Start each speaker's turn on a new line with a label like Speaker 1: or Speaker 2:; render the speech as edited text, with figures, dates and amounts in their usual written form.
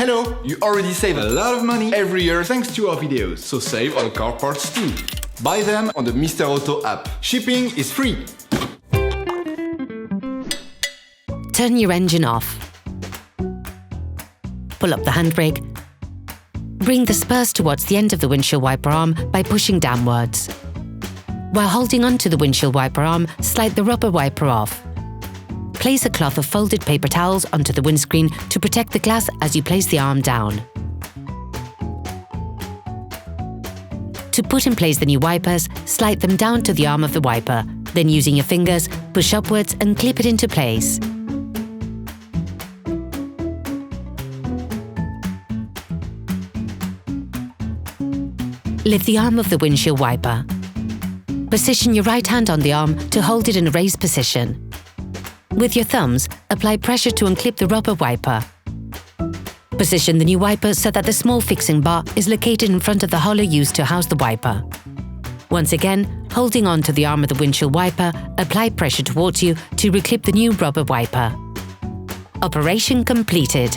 Speaker 1: Hello! You already save a lot of money every year thanks to our videos, so save on car parts too. Buy them on the Mr. Auto app. Shipping is free!
Speaker 2: Turn your engine off. Pull up the handbrake. Bring the spurs towards the end of the windshield wiper arm by pushing downwards. While holding onto the windshield wiper arm, slide the rubber wiper off. Place a cloth of folded paper towels onto the windscreen to protect the glass as you place the arm down. To put in place the new wipers, slide them down to the arm of the wiper, then using your fingers, push upwards and clip it into place. Lift the arm of the windshield wiper. Position your right hand on the arm to hold it in a raised position. With your thumbs, apply pressure to unclip the rubber wiper. Position the new wiper so that the small fixing bar is located in front of the hollow used to house the wiper. Once again, holding on to the arm of the windshield wiper, apply pressure towards you to reclip the new rubber wiper. Operation completed.